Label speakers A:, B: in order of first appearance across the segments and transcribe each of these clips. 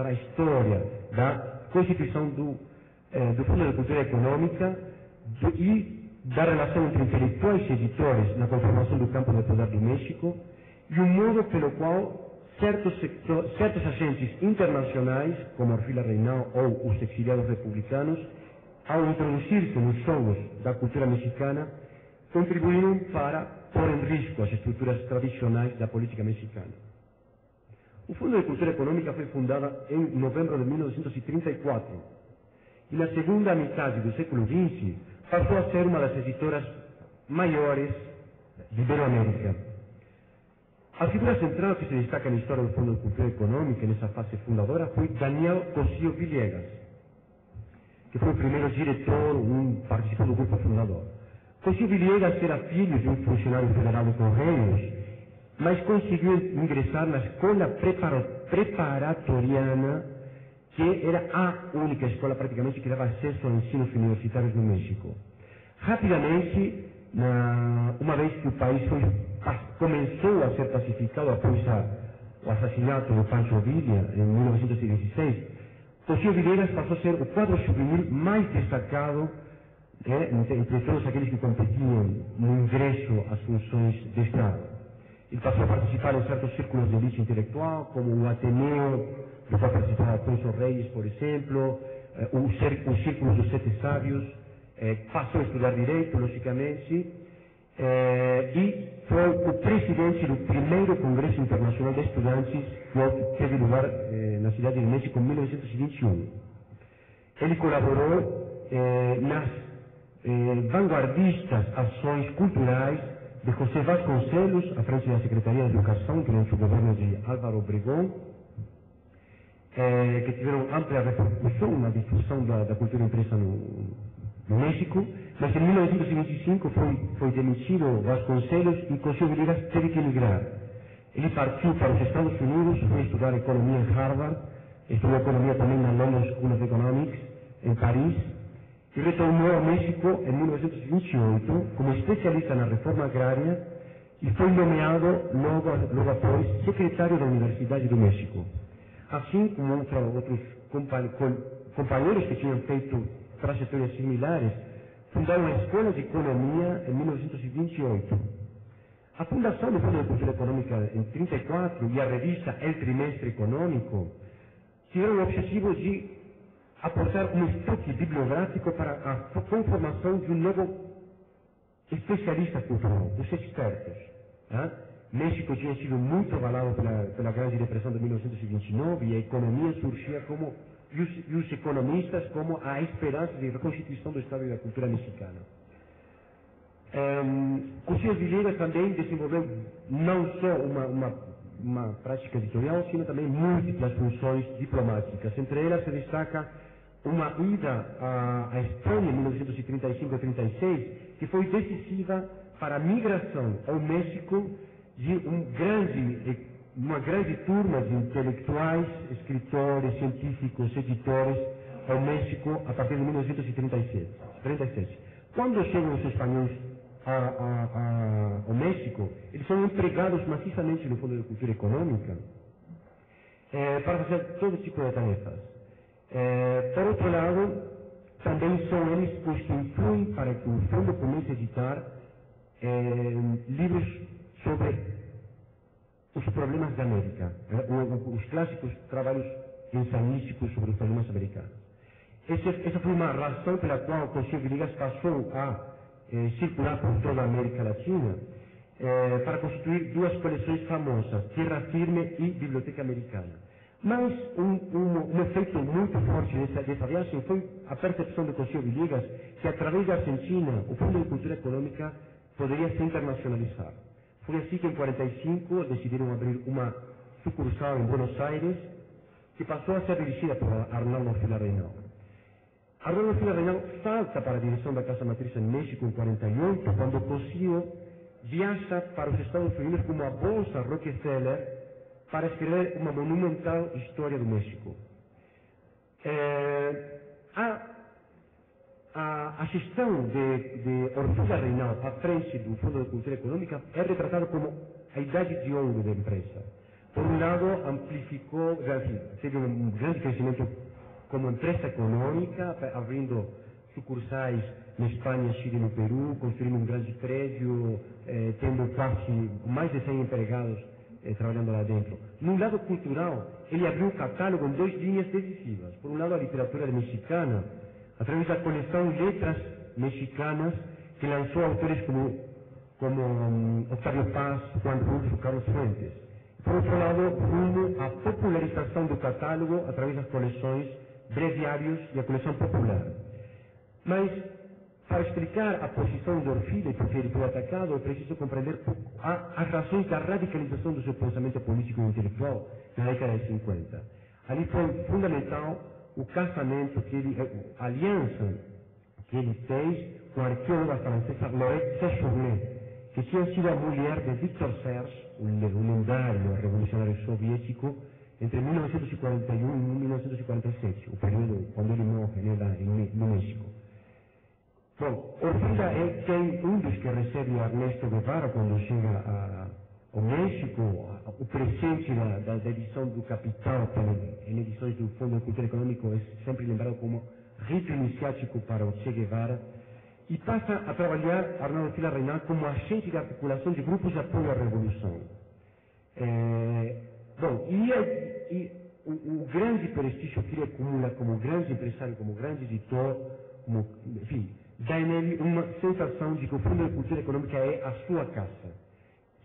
A: contar a história da constituição do Fundo de Cultura Econômica e da relação entre intelectuais e editores na conformação do campo de poder do México e o modo pelo qual certos agentes internacionais, como Orfila Reinao ou os exiliados republicanos, ao introduzir-se nos solos da cultura mexicana, contribuíram para pôr em risco as estruturas tradicionais da política mexicana. O Fundo de Cultura Econômica foi fundado em novembro de 1934 e na segunda metade do século XX passou a ser uma das editoras maiores de Iberoamérica. A figura central que se destaca na história do Fundo de Cultura Econômica nessa fase fundadora foi Daniel Cosío Villegas, que foi o primeiro diretor, participou do grupo fundador. Cosío Villegas era filho de um funcionário federal de Correios, mas conseguiu ingressar na escola preparatoriana, que era a única escola praticamente que dava acesso a ensinos universitários no México. Rapidamente, uma vez que o país começou a ser pacificado após o assassinato de Pancho Villa em 1916, Cosío Villegas passou a ser o quadro juvenil mais destacado entre todos aqueles que competiam no ingresso às funções de Estado. Ele passou a participar em certos círculos de elite intelectual, como o Ateneu, do qual participava Alfonso Reyes, por exemplo, os círculos dos Sete Sábios, passou a estudar Direito, logicamente, e foi o presidente do primeiro Congresso Internacional de Estudantes, que teve lugar na cidade de México em 1921. Ele colaborou nas vanguardistas ações culturais de José Vasconcelos, à frente da Secretaria de Educação, durante o governo de Álvaro Obregón, que tiveram ampla repercussão na difusão da cultura impressa no México, mas em 1925 foi demitido Vasconcelos e Cosío Villegas teve que emigrar. Ele partiu para os Estados Unidos, foi estudar economia em Harvard, estudou economia também na London School of Economics, em Paris, e retornou ao México em 1928 como especialista na reforma agrária e foi nomeado logo após secretário da Universidade do México. Assim como outros companheiros que tinham feito trajetórias similares, fundaram a Escola de Economia em 1928. A fundação do Fundo de Cultura Econômica em 1934 e a revista El Trimestre Econômico tiveram o objetivo de aportar um estoque bibliográfico para a conformação de um novo especialista cultural, os expertos. México tinha sido muito abalado pela Grande Depressão de 1929 e a economia surgia como, e os economistas como a esperança de reconstituição do Estado e da cultura mexicana. Cosío Villegas também desenvolveu não só uma prática editorial, sino também múltiplas funções diplomáticas. Entre elas se destaca uma ida à Espanha em 1935 e 36, que foi decisiva para a migração ao México de uma grande turma de intelectuais, escritores, científicos, editores ao México a partir de 1937. Quando chegam os espanhóis ao México, eles são empregados maciçamente no Fundo de Cultura Econômica para fazer todo tipo de tarefas. Por outro lado, também são eles os que influem para que o Fundo comece a editar livros sobre os problemas da América, os clássicos trabalhos ensaísticos sobre os problemas americanos. Essa foi uma razão pela qual Cosío Villegas passou a circular por toda a América Latina para constituir duas coleções famosas, Terra Firme e Biblioteca Americana. Mas um efeito muito forte dessa viagem foi a percepção de Cosío Villegas que, através da Argentina, o Fundo de Cultura Econômica poderia se internacionalizar. Foi assim que, em 1945, decidiram abrir uma sucursal em Buenos Aires, que passou a ser dirigida por Arnaldo Orfila Reinao. Arnaldo Orfila Reinao salta para a direção da Casa Matriz em México em 1948, quando Cosío viaja para os Estados Unidos com uma bolsa Rockefeller para escrever uma monumental história do México. A gestão de Orfila Reinao à frente do Fundo de Cultura Econômica é retratada como a idade de ouro da empresa. Por um lado, amplificou, teve um grande crescimento como empresa econômica, abrindo sucursais na Espanha, Chile e no Peru, construindo um grande prédio, tendo quase mais de 100 empregados trabalhando lá dentro. No lado cultural, ele abriu um catálogo em 2 linhas decisivas. Por um lado, a literatura mexicana, através da coleção Letras Mexicanas, que lançou autores como Octavio Paz, Juan Rulfo, Carlos Fuentes. Por outro lado, rumo à popularização do catálogo através das coleções Breviários e a coleção popular. Mas, para explicar a posição de Orfila e por que ele foi atacado, é preciso compreender as razões da radicalização do seu pensamento político e intelectual na década de 50. Ali foi fundamental o casamento, a aliança que ele fez com a arqueóloga francesa Laurette Séjourné, que tinha sido a mulher de Victor Serge, o lendário revolucionário soviético, entre 1941 e 1947, o período quando ele morre no México. Bom, Orfila é um dos que recebe Ernesto Guevara quando chega ao México, o presente da edição do Capital, em edições do Fundo de Cultura Econômica, é sempre lembrado como rito iniciático para o Che Guevara, e passa a trabalhar Arnaldo Orfila Reynal como agente de articulação de grupos de apoio à Revolução. O grande prestígio que ele acumula como grande empresário, como grande editor, enfim, dá nele uma sensação de que o Fundo de Cultura Econômica é a sua casa.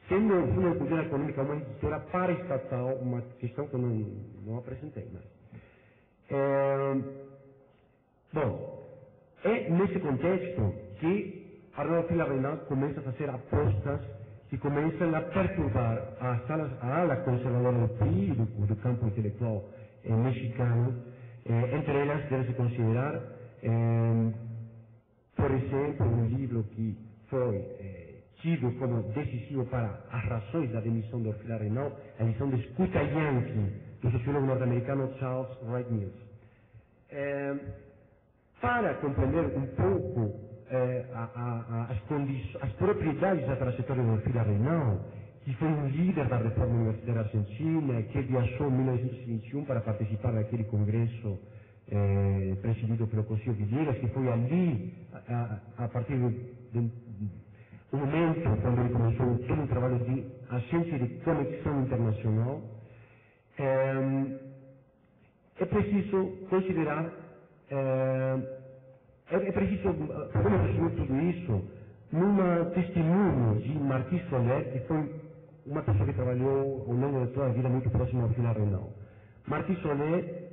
A: Sendo o Fundo de Cultura Econômica uma editora paraestatal, uma questão que eu não apresentei, é nesse contexto que Arnaldo Orfila Reynal começa a fazer apostas que começam a perturbar a ala conservadora do PRI, do campo intelectual mexicano. Entre elas, deve-se considerar, por exemplo, um livro que foi tido como decisivo para as razões da demissão de Orfila Reynal, a edição de Escuta Yankee, do sociólogo norte-americano Charles Wright Mills. Para compreender um pouco as propriedades da trajetória de Orfila Reynal, que foi um líder da reforma universitária argentina, que viajou em 1921 para participar daquele congresso presidido pelo Cosío Villegas, que foi ali, a partir do momento quando ele começou todo um trabalho de agência de conexão internacional. É preciso considerar, podemos resumir tudo isso num testemunho de Martí Soler, que foi uma pessoa que trabalhou ao longo de toda a vida muito próxima ao Orfila Reynal. Martí Soler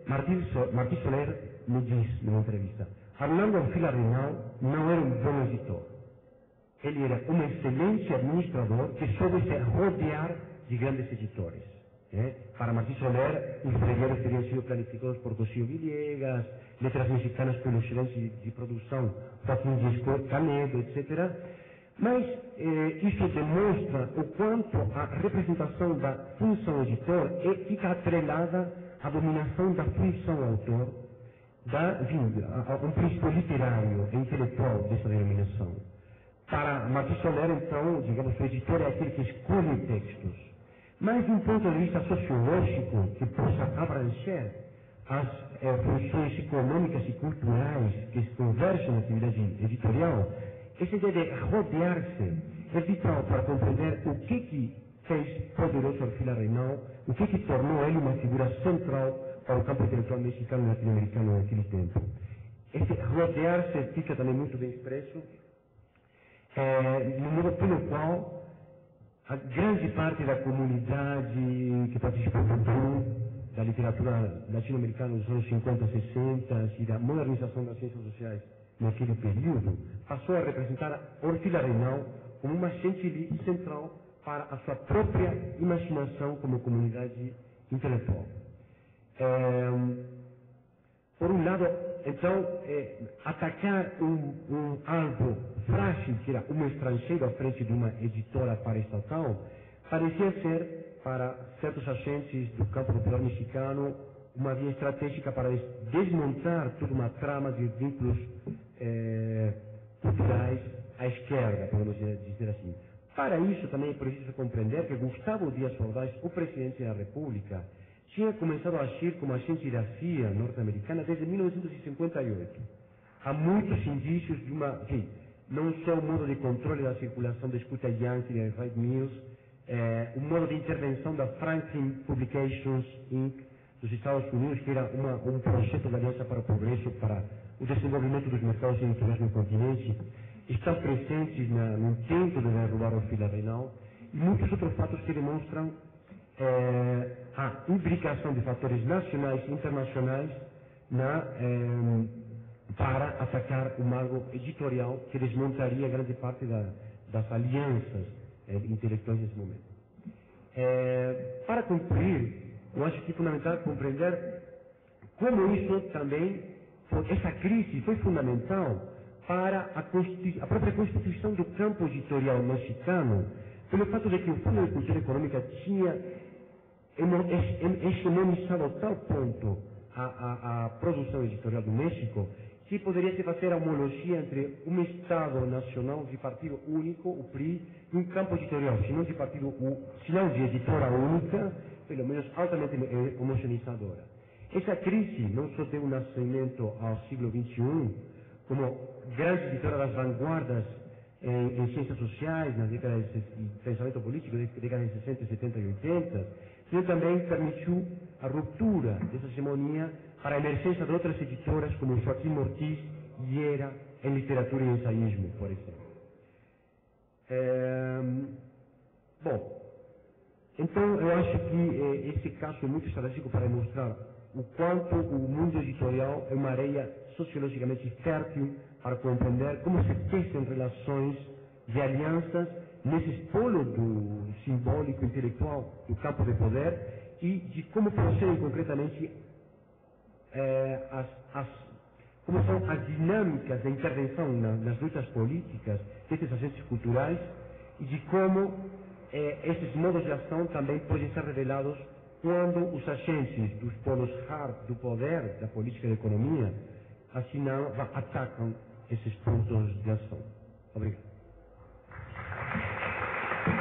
A: me diz numa entrevista: Arnaldo Orfila Reynal não era um bom editor. Ele era um excelente administrador que soube se rodear de grandes editores. Para Martí Soler, os fregueiros teriam sido planificados por Cosío Villegas, letras mexicanas pelos gerentes de produção Joaquim Diesco Canedo, etc. Mas isso demonstra o quanto a representação da função editor fica atrelada à dominação da função autor, a um princípio literário e intelectual dessa denominação. Para Martí Soler, então, digamos que o editor é aquele que escolhe textos. Mas, de um ponto de vista sociológico, que possa abranger as funções econômicas e culturais que convergem na atividade editorial, essa ideia de rodear-se é vital para compreender o que fez poderoso Orfila Reynal, o que tornou ele uma figura central para o campo intelectual mexicano e latino-americano naquele tempo. Esse rodear-se fica também muito bem expresso no modo pelo qual a grande parte da comunidade que participou do boom da literatura latino-americana dos anos 50, 60 e da modernização das ciências sociais naquele período, passou a representar Orfila Reynal como uma agente central para a sua própria imaginação como comunidade intelectual. Por um lado, então, atacar um alvo frágil, que era um estrangeiro à frente de uma editora paraestatal, parecia ser, para certos agentes do campo popular mexicano, uma via estratégica para desmontar toda uma trama de vínculos culturais à esquerda, podemos dizer assim. Para isso também é preciso compreender que Gustavo Díaz Ordaz, o presidente da República, tinha começado a agir como agente da CIA norte-americana desde 1958. Há muitos indícios de não só um modo de controle da circulação da escuta Yankee e da Red News, um modo de intervenção da Franklin Publications Inc. dos Estados Unidos, que era um projeto de aliança para o progresso, para o desenvolvimento dos mercados editoriais no continente, estão presentes no intento de derrubar o fila renal, e muitos outros fatos que demonstram a imbricação de fatores nacionais e internacionais para atacar o marco editorial que desmontaria grande parte das alianças intelectuais nesse momento. Para concluir, eu acho que é fundamental compreender como isso também, essa crise foi fundamental para a própria constituição do campo editorial mexicano, pelo fato de que o Fundo de Cultura Econômica tinha hegemonizado a tal ponto a produção editorial do México, que poderia se fazer a homologia entre um Estado nacional de partido único, o PRI, e um campo editorial, se não de editora única, pelo menos altamente homogeneizadora. Essa crise não só deu nascimento ao século XXI, como grande editora das vanguardas em ciências sociais, nas décadas de pensamento político, nas décadas de 60, 70 e 80, sino também permitiu a ruptura dessa hegemonia para a emergência de outras editoras como Joaquim Ortiz e Era em literatura e ensaísmo, por exemplo. Então eu acho que esse caso é muito estratégico para mostrar o quanto o mundo editorial é uma areia sociologicamente fértil para compreender como se tecem relações de alianças nesses polos do simbólico intelectual do campo de poder e de como procedem concretamente como são as dinâmicas de intervenção nas lutas políticas desses agentes culturais e de como esses modos de ação também podem ser revelados quando os agentes dos polos hard do poder, da política e da economia, atacam esses pontos de ação. Obrigado.